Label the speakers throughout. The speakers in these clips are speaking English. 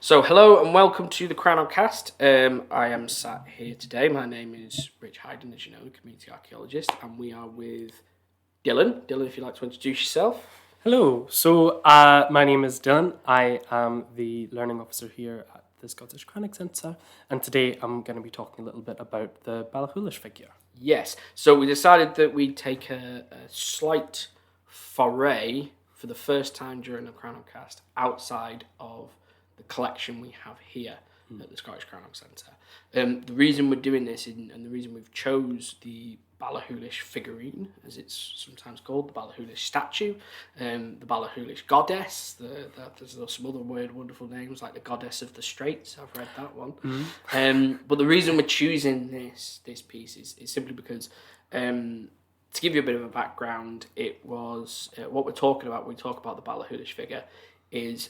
Speaker 1: So, hello and welcome to the Crown Cast. I am sat here today. My name is Rich Hayden, as you know, community archaeologist, and we are with Dylan. Dylan, if you'd like to introduce yourself.
Speaker 2: Hello. My name is Dylan. I am the learning officer here at the Scottish Cranach Centre, and today I'm going to be talking a little bit about the Ballachulish figure.
Speaker 1: Yes. So we decided that we'd take a slight foray for the first time during the Crown Cast outside of the collection we have here at the Scottish Cranach Centre. The reason we're doing this and the reason we've chose the Ballachulish figurine, as it's sometimes called, the Ballachulish statue, the Ballachulish goddess, there's some other weird, wonderful names like the goddess of the Straits. I've read that one. But the reason we're choosing this piece is simply because, to give you a bit of a background, it was what we're talking about when we talk about the Ballachulish figure is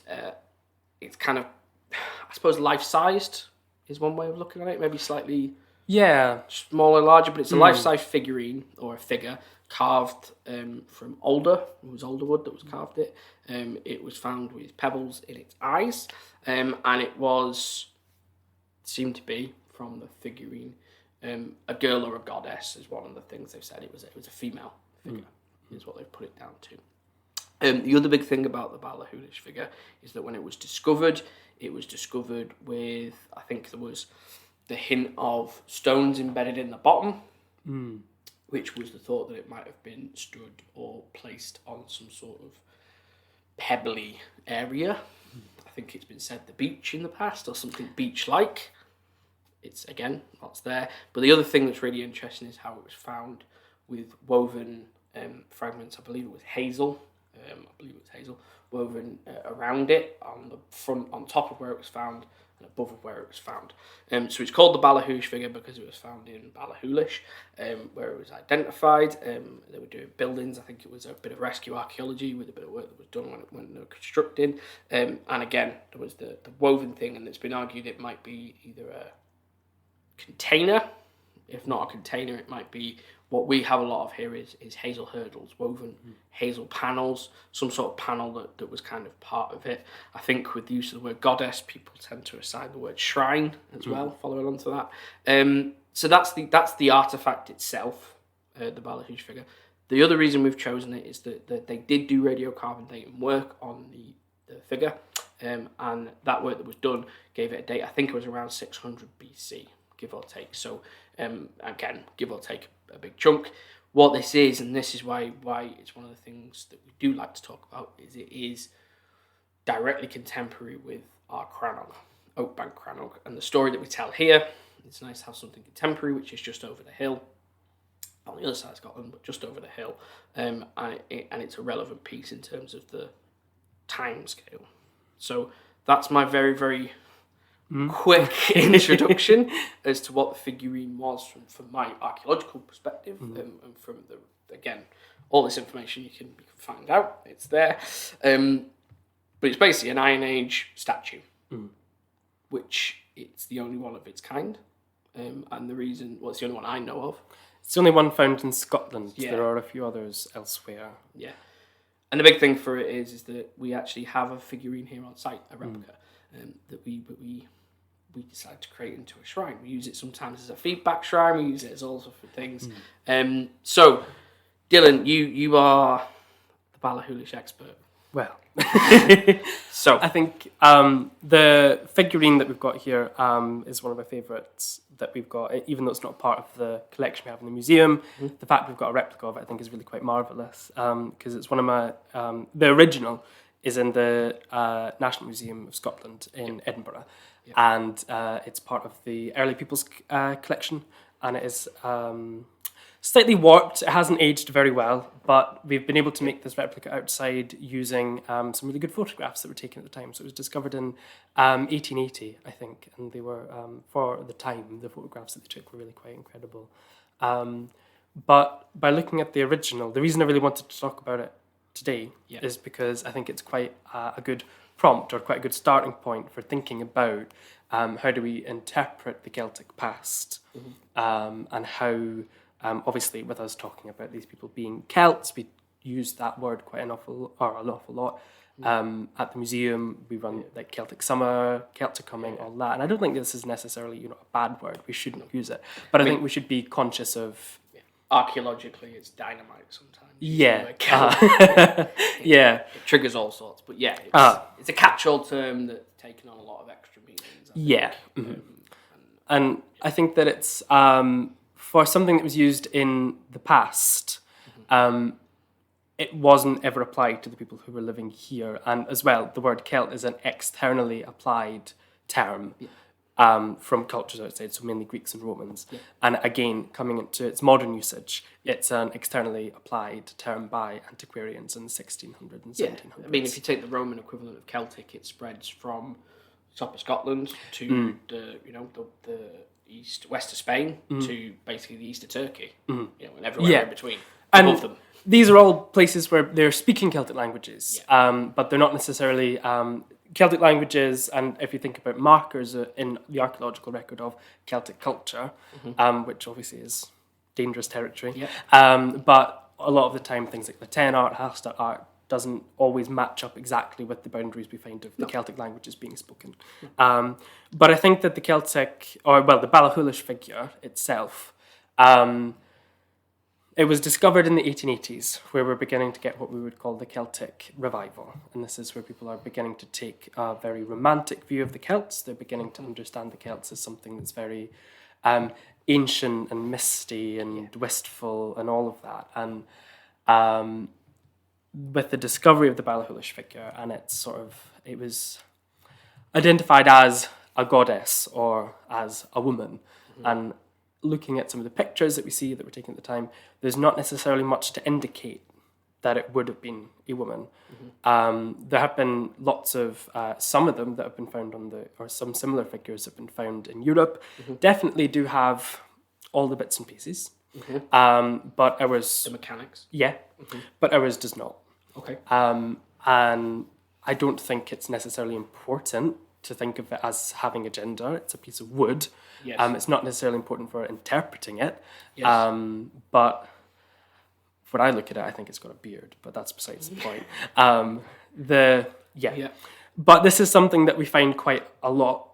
Speaker 1: it's kind of, I suppose, life-sized is one way of looking at it, maybe slightly smaller, larger, but it's a life-size figurine or a figure carved from alder. It was alder wood that was carved it. It was found with pebbles in its eyes, and it seemed to be, from the figurine, a girl or a goddess is one of the things they've said. It was a female figure, is what they've put it down to. The other big thing about the Ballachulish figure is that when it was discovered with, I think there was the hint of stones embedded in the bottom, which was the thought that it might have been stood or placed on some sort of pebbly area. I think it's been said the beach in the past or something beach-like. It's, again, what's there. But the other thing that's really interesting is how it was found with woven fragments. I believe it was hazel. Woven around it on the front, on top of where it was found, and above of where it was found. So it's called the Ballachulish figure because it was found in Ballachulish, where it was identified. They were doing buildings. I think it was a bit of rescue archaeology with a bit of work that was done when they were constructing. And again, there was the woven thing, and it's been argued it might be either a container. If not a container, it might be what we have a lot of here is hazel hurdles, woven hazel panels, some sort of panel that was kind of part of it. I think with the use of the word goddess, people tend to assign the word shrine as well, following on to that. So that's the artifact itself, the Ballachulish figure. The other reason we've chosen it is that they did do radiocarbon dating work on the figure, and that work that was done gave it a date, I think it was around 600 BC, give or take. So again, give or take a big chunk. What this is, and this is why it's one of the things that we do like to talk about, is it is directly contemporary with our Cranach, Oakbank Cranach, and the story that we tell here. It's nice to have something contemporary, which is just over the hill, on the other side of Scotland, but just over the hill, and it's a relevant piece in terms of the time scale. So that's my very, very quick introduction as to what the figurine was from my archaeological perspective, and from again, all this information you can find out. It's there, but it's basically an Iron Age statue, which it's the only one of its kind, and the reason, well, it's the only one I know of.
Speaker 2: It's the only one found in Scotland.
Speaker 1: Yeah.
Speaker 2: There are a few others elsewhere.
Speaker 1: Yeah, and the big thing for it is that we actually have a figurine here on site, a replica, that we decided to create into a shrine. We use it sometimes as a feedback shrine. We use it as all sorts of things. So, Dylan, you are the Ballachulish expert.
Speaker 2: Well,
Speaker 1: So
Speaker 2: I think the figurine that we've got here is one of my favourites that we've got, even though it's not part of the collection we have in the museum. The fact we've got a replica of it, I think, is really quite marvellous, because it's one of my... the original is in the National Museum of Scotland in Edinburgh, and it's part of the Early People's collection, and it is slightly warped. It hasn't aged very well, but we've been able to make this replica outside using some really good photographs that were taken at the time. So it was discovered in 1880, I think, and they were, for the time, the photographs that they took were really quite incredible. But by looking at the original, the reason I really wanted to talk about it today is because I think it's quite a good prompt, or quite a good starting point for thinking about how do we interpret the Celtic past, and how, obviously with us talking about these people being Celts, we use that word quite an awful lot, At the museum, we run like Celtic Summer, Celtic Coming, all that. And I don't think this is necessarily, a bad word. We shouldn't use it. But I think we should be conscious of...
Speaker 1: Archaeologically, it's dynamite sometimes.
Speaker 2: Yeah.
Speaker 1: It triggers all sorts. But it's a catch-all term that's taken on a lot of extra meanings.
Speaker 2: And I think that it's for something that was used in the past, it wasn't ever applied to the people who were living here. And as well, the word Celt is an externally applied term from cultures outside, so mainly Greeks and Romans. Yeah. And again, coming into its modern usage, it's an externally applied term by antiquarians in the 1600s and 1700s.
Speaker 1: I mean, if you take the Roman equivalent of Celtic, it spreads from top of Scotland to the west of Spain to basically the east of Turkey, and everywhere in between, above them.
Speaker 2: These are all places where they're speaking Celtic languages, but they're not necessarily Celtic languages. And if you think about markers in the archaeological record of Celtic culture, which obviously is dangerous territory, but a lot of the time things like Latin art, Hastad art, doesn't always match up exactly with the boundaries we find of the Celtic languages being spoken. But I think that the Ballachulish figure itself, it was discovered in the 1880s, where we're beginning to get what we would call the Celtic revival. And this is where people are beginning to take a very romantic view of the Celts. They're beginning to understand the Celts as something that's very ancient and misty and wistful and all of that. And with the discovery of the Ballachulish figure, and it was identified as a goddess or as a woman. And looking at some of the pictures that we see that were taken at the time, there's not necessarily much to indicate that it would have been a woman. There have been lots of, some of them that have been found or some similar figures have been found in Europe, definitely do have all the bits and pieces, but ours...
Speaker 1: The mechanics?
Speaker 2: Yeah, but ours does not.
Speaker 1: Okay.
Speaker 2: And I don't think it's necessarily important to think of it as having a gender. It's a piece of wood.
Speaker 1: Yes.
Speaker 2: It's not necessarily important for interpreting it.
Speaker 1: Yes.
Speaker 2: But when I look at it, I think it's got a beard, but that's besides the point. But this is something that we find quite a lot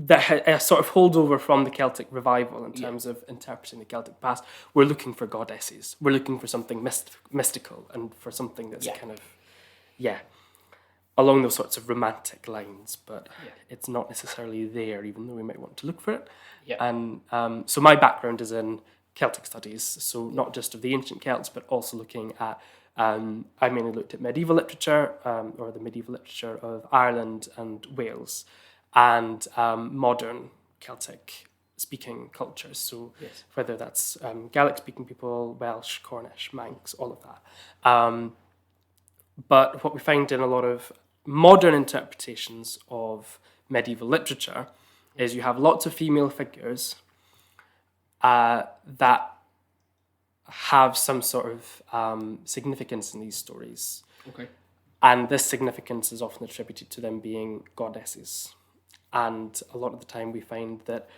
Speaker 2: that sort of holds over from the Celtic revival in terms of interpreting the Celtic past. We're looking for goddesses. We're looking for something mystical and for something that's kind of, along those sorts of romantic lines, but it's not necessarily there, even though we might want to look for it. Yeah. And so my background is in Celtic studies, so not just of the ancient Celts, but also looking at, I mainly looked at medieval literature, or the medieval literature of Ireland and Wales, and modern Celtic-speaking cultures. So whether that's Gaelic-speaking people, Welsh, Cornish, Manx, all of that. But what we find in a lot of modern interpretations of medieval literature is you have lots of female figures that have some sort of significance in these stories. Okay. And this significance is often attributed to them being goddesses. And a lot of the time we find that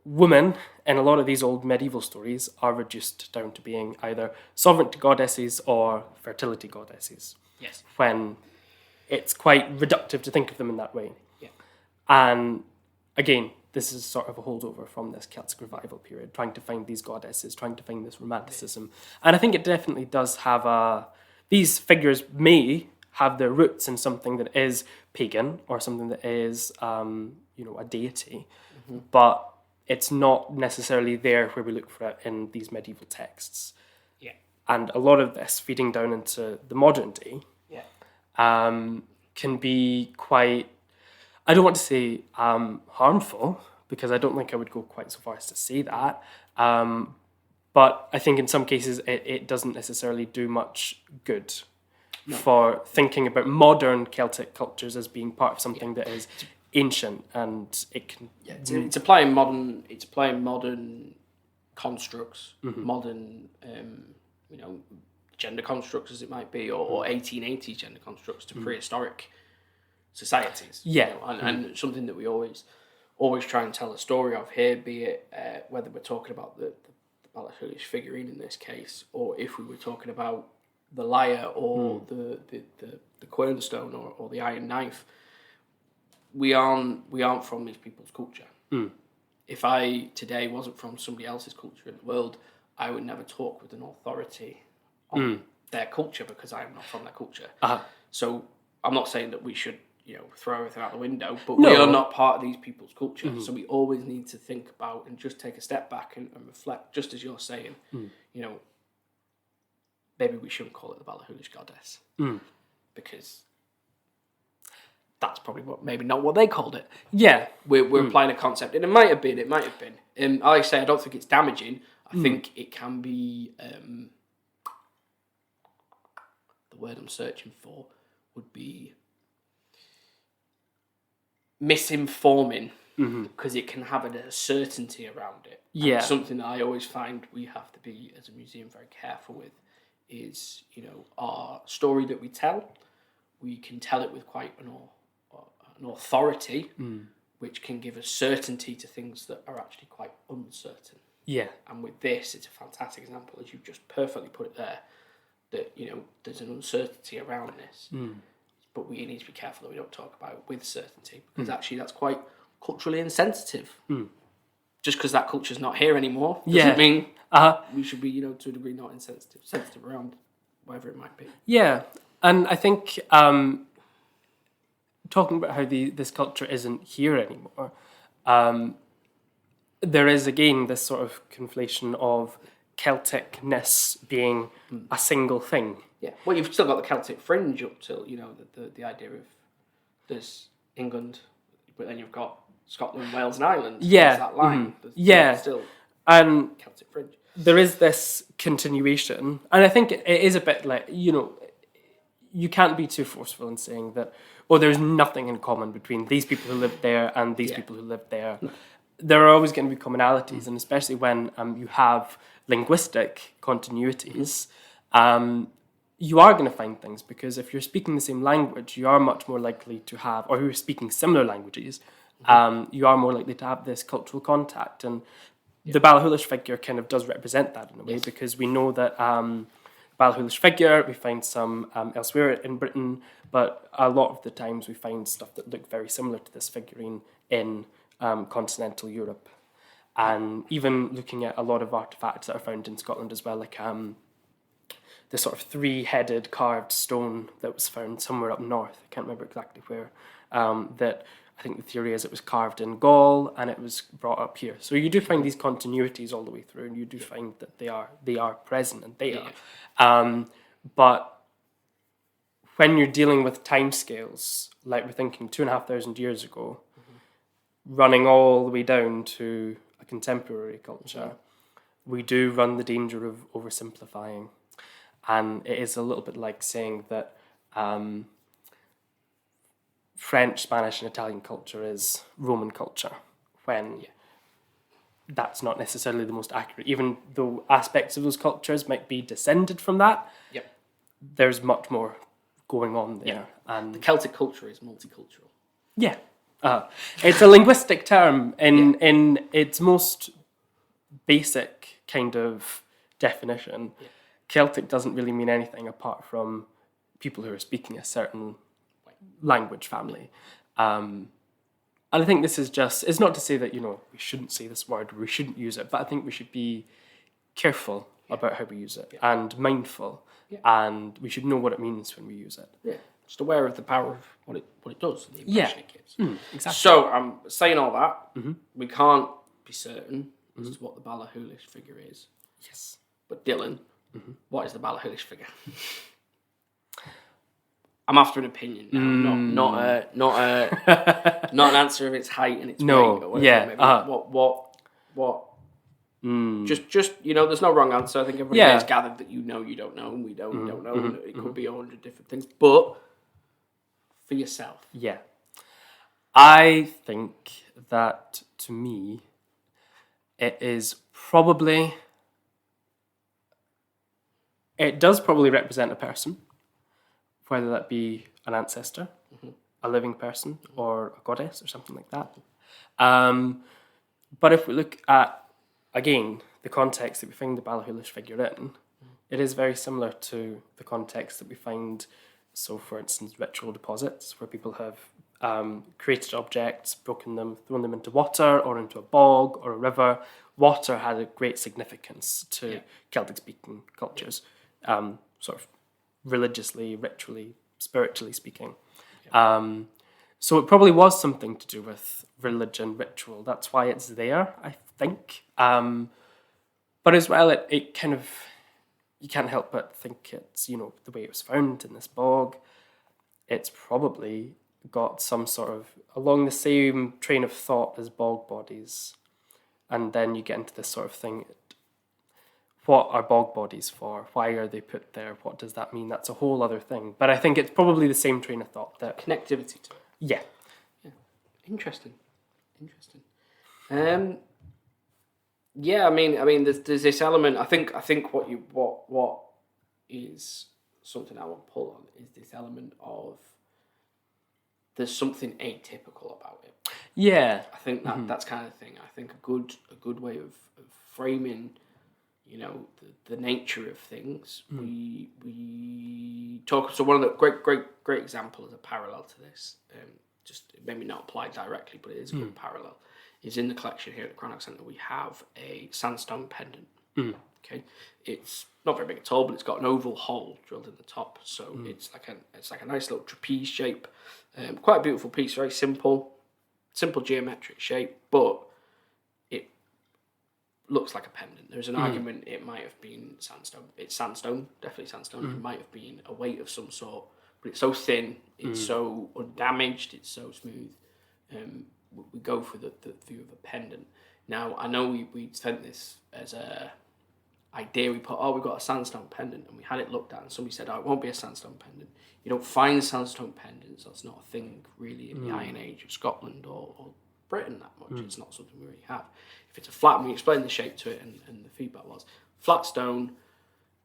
Speaker 2: women in a lot of these old medieval stories are reduced down to being either sovereignty goddesses or fertility goddesses.
Speaker 1: Yes.
Speaker 2: When it's quite reductive to think of them in that way.
Speaker 1: Yeah.
Speaker 2: And again, this is sort of a holdover from this Celtic revival period, trying to find these goddesses, trying to find this romanticism. And I think it definitely does have these figures may have their roots in something that is pagan or something that is, a deity, but it's not necessarily there where we look for it in these medieval texts.
Speaker 1: Yeah.
Speaker 2: And a lot of this feeding down into the modern day can be quite, I don't want to say harmful, because I don't think I would go quite so far as to say that. But I think in some cases it doesn't necessarily do much good for thinking about modern Celtic cultures as being part of something that is ancient, and it can...
Speaker 1: Yeah, it's applying modern constructs, modern, gender constructs as it might be, or 1880s gender constructs to prehistoric societies.
Speaker 2: Yeah.
Speaker 1: And something that we always try and tell a story of here, be it whether we're talking about the Ballachulish figurine in this case, or if we were talking about the lyre or the the quernstone or the iron knife, we aren't from these people's culture. If I today wasn't from somebody else's culture in the world, I would never talk with an authority on their culture because I am not from their culture. So I'm not saying that we should, throw everything out the window, but we are not part of these people's culture. So we always need to think about and just take a step back and reflect, just as you're saying, maybe we shouldn't call it the Ballachulish goddess because that's probably maybe not what they called it.
Speaker 2: Yeah.
Speaker 1: We're applying a concept, and it might have been. Like I say, I don't think it's damaging. I think it can be, the word I'm searching for would be misinforming, because it can have a certainty around it.
Speaker 2: Yeah.
Speaker 1: And something that I always find we have to be, as a museum, very careful with is, our story that we tell, we can tell it with quite an authority, which can give a certainty to things that are actually quite uncertain.
Speaker 2: Yeah.
Speaker 1: And with this, it's a fantastic example, as you've just perfectly put it there, that, there's an uncertainty around this. But we need to be careful that we don't talk about it with certainty, because actually that's quite culturally insensitive. Just because that culture's not here anymore doesn't mean we should be, to a degree, not sensitive around whatever it might be.
Speaker 2: Yeah, and I think talking about how this culture isn't here anymore, there is again this sort of conflation of Celticness being a single thing.
Speaker 1: Yeah, well, you've still got the Celtic fringe up till, the idea of there's England, but then you've got Scotland, Wales and Ireland.
Speaker 2: Yeah.
Speaker 1: There's that line.
Speaker 2: There's
Speaker 1: still
Speaker 2: and
Speaker 1: Celtic fringe.
Speaker 2: There is this continuation, and I think it is a bit like, you can't be too forceful in saying that, there's nothing in common between these people who live there and these people who live there. No. There are always going to be commonalities, and especially when you have linguistic continuities, you are going to find things, because if you're speaking the same language, you are much more likely to have, or you're speaking similar languages, you are more likely to have this cultural contact. And the Ballachulish figure kind of does represent that in a way, because we know that Ballachulish figure, we find some elsewhere in Britain, but a lot of the times we find stuff that look very similar to this figurine in continental Europe. And even looking at a lot of artifacts that are found in Scotland as well, like the sort of three-headed carved stone that was found somewhere up north, I can't remember exactly where, that I think the theory is it was carved in Gaul and it was brought up here. So you do find these continuities all the way through, and you do find that they are present, and they are. But when you're dealing with timescales, like we're thinking 2,500 years ago, running all the way down to a contemporary culture, we do run the danger of oversimplifying. And it is a little bit like saying that French, Spanish, and Italian culture is Roman culture, when that's not necessarily the most accurate. Even though aspects of those cultures might be descended from that, there's much more going on there. And
Speaker 1: the Celtic culture is multicultural.
Speaker 2: Yeah. It's a linguistic term in its most basic kind of definition. Celtic doesn't really mean anything apart from people who are speaking a certain language family. And I think this is just, it's not to say that, we shouldn't say this word, or we shouldn't use it, but I think we should be careful about how we use it, and mindful, and we should know what it means when we use it.
Speaker 1: Yeah, just aware of the power of what it does, and the impression it gives.
Speaker 2: Exactly.
Speaker 1: So, I'm saying all that, we can't be certain as to what the Ballachulish figure is.
Speaker 2: Yes.
Speaker 1: But Dylan, what is the Ballachulish figure? I'm after an opinion now, not an answer of its height and its weight or whatever. What? Just there's no wrong answer. I think everybody has gathered that you don't know, and we don't know. And it could be 100 different things, but for yourself.
Speaker 2: Yeah. I think that, to me, it does probably represent a person, whether that be an ancestor, a living person, or a goddess, or something like that. But if we look at, again, the context that we find the Ballachulish figure in, it is very similar to the context that we find So, for instance, ritual deposits, where people have created objects, broken them, thrown them into water or into a bog or a river. Water had a great significance to Celtic-speaking cultures, sort of religiously, ritually, spiritually speaking. So it probably was something to do with religion, ritual. That's why it's there, I think. But as well, it kind of, you can't help but think it's, the way it was found in this bog. It's probably got some sort of, along the same train of thought as bog bodies. And then you get into this sort of thing. What are bog bodies for? Why are they put there? What does that mean? That's a whole other thing. But I think it's probably the same train of thought. That
Speaker 1: Connectivity to it.
Speaker 2: Yeah.
Speaker 1: Interesting. Yeah, I mean, there's this element. I think what is something I want to pull on is this element of there's something atypical about it.
Speaker 2: Yeah.
Speaker 1: I think that's kind of thing. I think a good way of framing, the nature of things. We talk. So one of the great example as a parallel to this, just maybe not applied directly, but it is a good parallel. Is in the collection here at the Cranach Centre. We have a sandstone pendant. Okay, it's not very big at all, but it's got an oval hole drilled in the top, so it's like a nice little trapeze shape. Quite a beautiful piece, very simple geometric shape, but it looks like a pendant. There's an argument it might have been sandstone. It's sandstone, definitely sandstone. It might have been a weight of some sort, but it's so thin, it's so undamaged, it's so smooth. We go for the view of a pendant. Now, I know we sent this as a idea. We've got a sandstone pendant, and we had it looked at, and somebody said, it won't be a sandstone pendant. You don't find sandstone pendants. That's not a thing, really, in the Iron Age of Scotland or Britain that much. It's not something we really have. If it's a flat, and we explained the shape to it, and the feedback was, flat stone,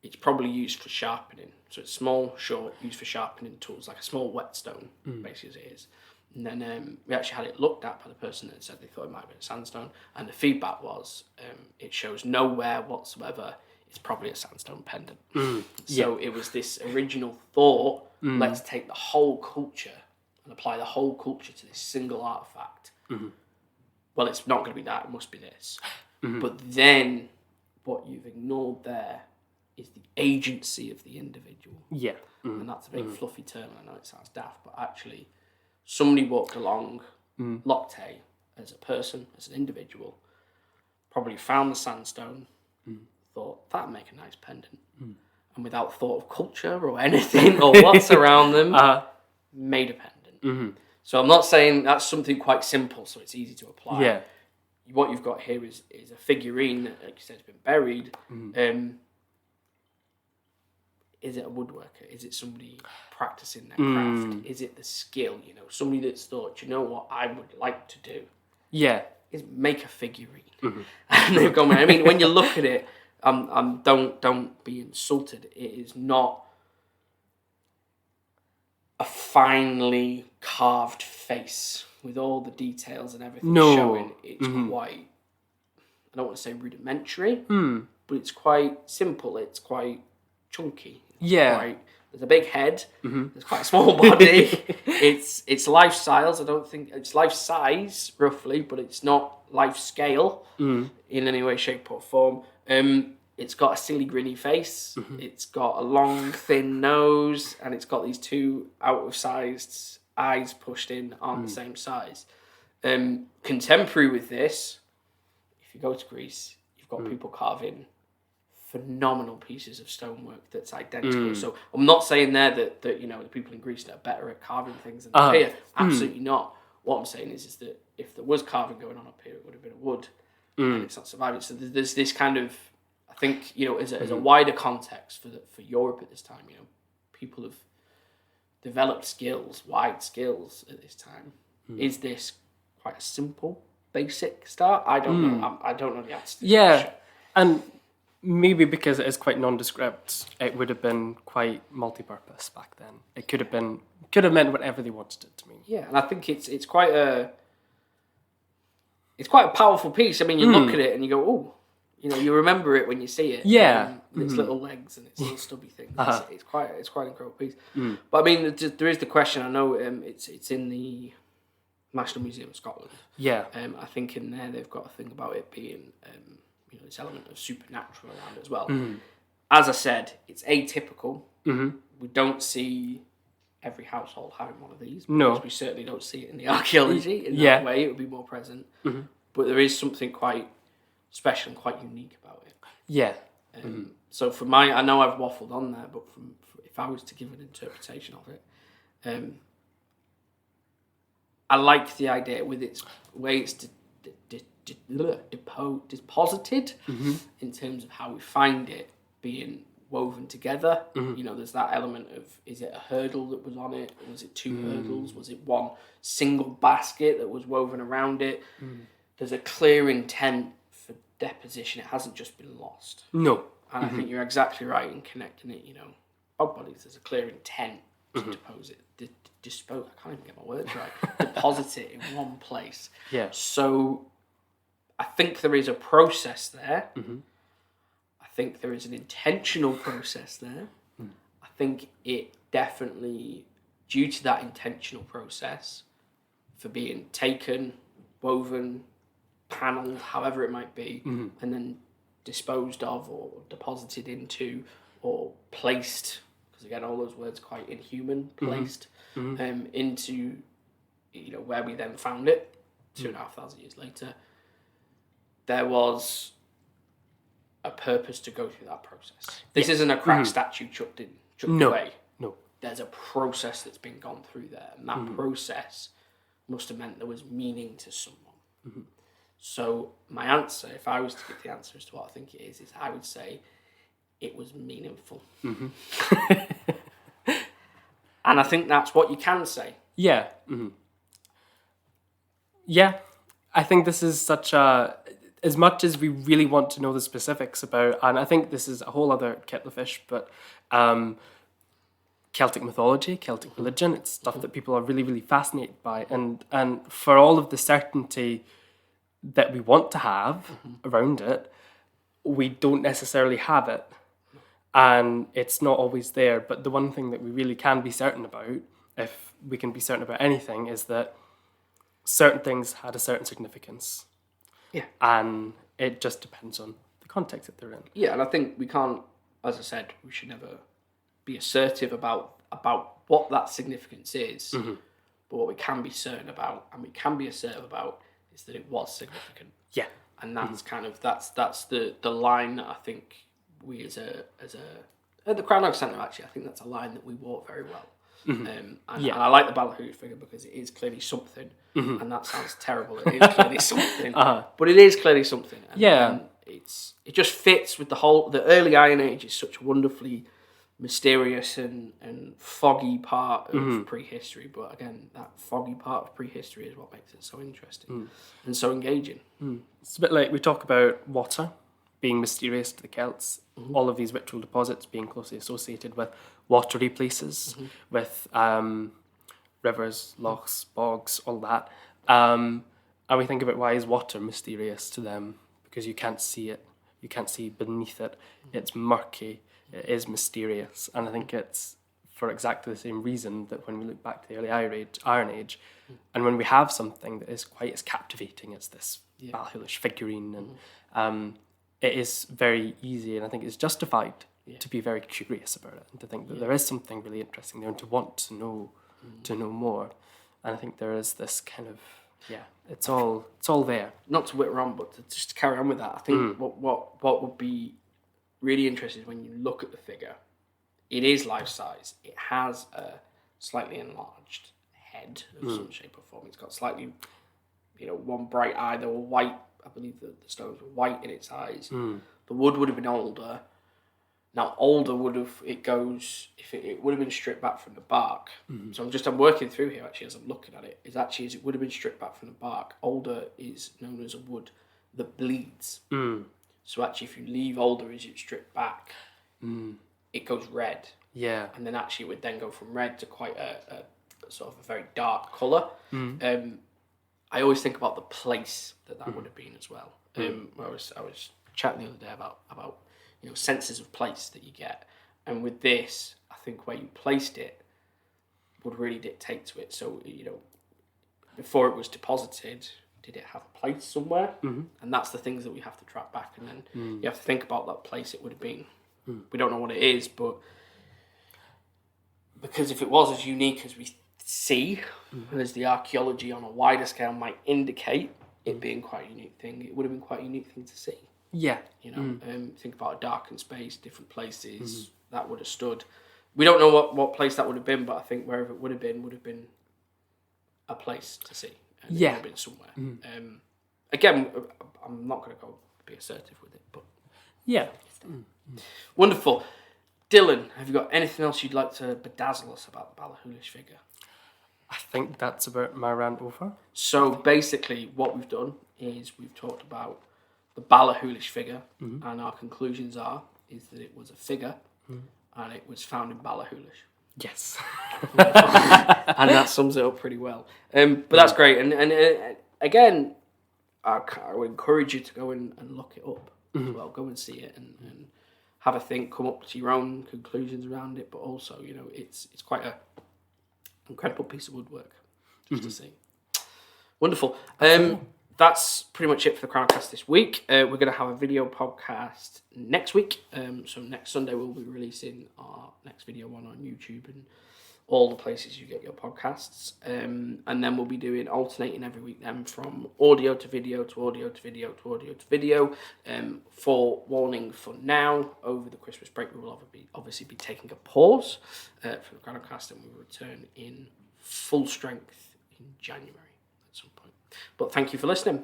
Speaker 1: it's probably used for sharpening. So it's small, short, used for sharpening tools, like a small whetstone, basically as it is. And then we actually had it looked at by the person that said they thought it might have been a sandstone. And the feedback was, it shows nowhere whatsoever it's probably a sandstone pendant. So it was this original thought, let's take the whole culture and apply the whole culture to this single artifact. Well, it's not going to be that, it must be this. But then what you've ignored there is the agency of the individual.
Speaker 2: Yeah.
Speaker 1: And that's a big fluffy term, I know it sounds daft, but actually somebody walked along Lochte as a person, as an individual, probably found the sandstone, thought, that'd make a nice pendant. And without thought of culture or anything or what's around them, made a pendant. So I'm not saying that's something quite simple, so it's easy to apply.
Speaker 2: Yeah.
Speaker 1: What you've got here is a figurine that, like you said, has been buried. Is it a woodworker? Is it somebody practicing their craft? Is it the skill? Somebody that's thought, what I would like to do is make a figurine. And they've gone, I mean, when you look at it, don't be insulted. It is not a finely carved face with all the details and everything showing. It's quite, I don't want to say rudimentary, but it's quite simple. It's quite chunky. There's a big head. There's quite a small body. It's life size. I don't think it's life size roughly, but it's not life scale in any way, shape, or form. It's got a silly, grinny face. It's got a long, thin nose, and it's got these two out-of-sized eyes pushed in, aren't the same size. Contemporary with this, if you go to Greece, you've got people carving phenomenal pieces of stonework that's identical. So I'm not saying there that the people in Greece that are better at carving things than here. Absolutely not. What I'm saying is that if there was carving going on up here, it would have been a wood, and it's not surviving. So there's this kind of, I think, as a wider context for Europe at this time, people have developed skills, wide skills at this time. Is this quite a simple, basic start? I don't know. I don't know the answer to this question.
Speaker 2: And maybe because it is quite nondescript, it would have been quite multi-purpose back then. It could have meant whatever they wanted it to mean.
Speaker 1: Yeah, and I think it's quite a powerful piece. I mean, you look at it and you go, oh, you remember it when you see it.
Speaker 2: Yeah.
Speaker 1: Its little legs and its little stubby things. It's quite an incredible piece.
Speaker 2: Mm.
Speaker 1: But I mean, there is the question. I know it's in the National Museum of Scotland.
Speaker 2: Yeah.
Speaker 1: I think in there they've got a thing about it being this element of supernatural around it as well. As I said, it's atypical. We don't see every household having one of these. Because we certainly don't see it in the archaeology. In that way, it would be more present. But there is something quite special and quite unique about it.
Speaker 2: Yeah.
Speaker 1: So for I know I've waffled on there, but if I was to give an interpretation of it, I like the idea with its way it's deposited in terms of how we find it being woven together. There's that element of, is it a hurdle that was on it? Or was it two hurdles? Was it one single basket that was woven around it? There's a clear intent for deposition. It hasn't just been lost.
Speaker 2: No.
Speaker 1: And I think you're exactly right in connecting it. Bog bodies, there's a clear intent to depose it. Dispose. I can't even get my words right. Deposit it in one place.
Speaker 2: Yeah.
Speaker 1: So I think there is a process there. I think there is an intentional process there. I think it definitely, due to that intentional process, for being taken, woven, panelled, however it might be, and then disposed of or deposited into or placed, because again, all those words are quite inhuman, placed into, where we then found it 2,500 years later. There was a purpose to go through that process. This isn't a cracked statue chucked away.
Speaker 2: No.
Speaker 1: There's a process that's been gone through there, and that process must have meant there was meaning to someone. So my answer, if I was to give the answer as to what I think it is I would say it was meaningful. And I think that's what you can say.
Speaker 2: Yeah. Yeah. I think this is such a... As much as we really want to know the specifics about... And I think this is a whole other kettle of fish, but Celtic mythology, Celtic religion, it's stuff that people are really, really fascinated by. And for all of the certainty that we want to have around it, we don't necessarily have it. And it's not always there. But the one thing that we really can be certain about, if we can be certain about anything, is that certain things had a certain significance.
Speaker 1: Yeah.
Speaker 2: And it just depends on the context that they're in.
Speaker 1: Yeah, and I think we can't, as I said, we should never be assertive about what that significance is. But what we can be certain about, and we can be assertive about, is that it was significant.
Speaker 2: Yeah.
Speaker 1: And that's kind of that's the line that I think we as a at the Crown Oak Centre, actually, I think that's a line that we walk very well. And I like the Ballachulish figure because it is clearly something, and that sounds terrible. It is clearly something, but it is clearly something. And it just fits with the early Iron Age is such a wonderfully mysterious and foggy part of prehistory. But again, that foggy part of prehistory is what makes it so interesting and so engaging.
Speaker 2: It's a bit like we talk about water being mysterious to the Celts, all of these ritual deposits being closely associated with watery places, with rivers, lochs, bogs, all that. And we think about, why is water mysterious to them? Because you can't see it. You can't see beneath it. It's murky. It is mysterious. And I think it's for exactly the same reason that when we look back to the early Iron Age, and when we have something that is quite as captivating as this Ballachulish figurine, and it is very easy, and I think it's justified to be very curious about it, and to think that there is something really interesting there, and to want to know more. And I think there is this kind of it's all there.
Speaker 1: Not to whitter on, but just to carry on with that, I think what would be really interesting is when you look at the figure. It is life size. It has a slightly enlarged head of some shape or form. It's got slightly, one bright eye. They were white. I believe the stones were white in its eyes. The wood would have been older. Now, older would have, it would have been stripped back from the bark. So I'm working through here actually as I'm looking at it, as it would have been stripped back from the bark. Older is known as a wood that bleeds. So actually if you leave older as it's stripped back, it goes red. Yeah. And then actually it would then go from red to quite a sort of a very dark colour. I always think about the place that would have been as well. I was chatting the other day about senses of place that you get, and with this, I think where you placed it would really dictate to it. So before it was deposited, did it have a place somewhere?
Speaker 2: Mm-hmm.
Speaker 1: And that's the things that we have to track back, and then you have to think about that place it would have been. We don't know what it is, but because if it was as unique as we see, and as the archaeology on a wider scale might indicate it being quite a unique thing, it would have been quite a unique thing to see.
Speaker 2: Yeah.
Speaker 1: Think about a darkened space, different places that would have stood. We don't know what place that would have been, but I think wherever it would have been a place to see. And it would have been somewhere. Again, I'm not going to go be assertive with it, but
Speaker 2: yeah.
Speaker 1: Wonderful. Dylan, have you got anything else you'd like to bedazzle us about the Ballachulish figure?
Speaker 2: I think that's about my rant over.
Speaker 1: So basically, what we've done is we've talked about the Ballachulish figure, and our conclusions is that it was a figure, and it was found in Ballachulish.
Speaker 2: Yes.
Speaker 1: And that sums it up pretty well. But that's great. And again, I would encourage you to go and look it up as well. Go and see it and have a think, come up to your own conclusions around it. But also, it's quite a incredible piece of woodwork just to see. Wonderful. That's pretty much it for the Crowncast this week. We're going to have a video podcast next week. So next Sunday we'll be releasing our next video one on YouTube and all the places you get your podcasts. And then we'll be alternating every week then from audio to video to audio to video to audio to video. For warning for now, over the Christmas break we will obviously be taking a pause for the Crowncast, and we will return in full strength in January at some point. But thank you for listening.